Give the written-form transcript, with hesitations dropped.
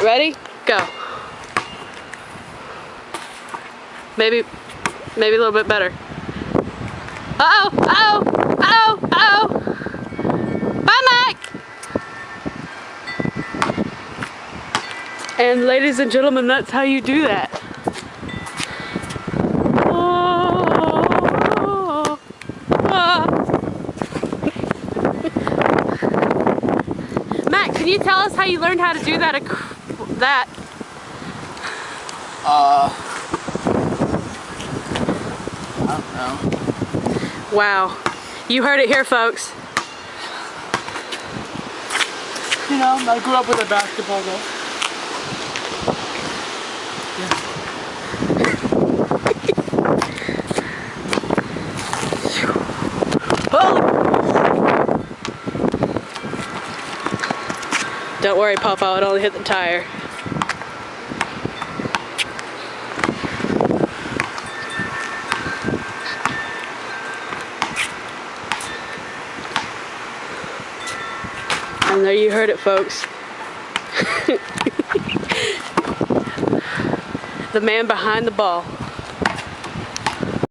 Ready? Go. Maybe a little bit better. Uh-oh, uh-oh, uh-oh, uh-oh. Bye, Mack. And ladies and gentlemen, that's how you do that. Oh, ah. Mack, can you tell us how you learned how to do that? I don't know. Wow. You heard it here, folks. You know, I grew up with a basketball though. Yeah. Oh. Don't worry, Papa, it only hit the tire. And there you heard it, folks. The man behind the ball.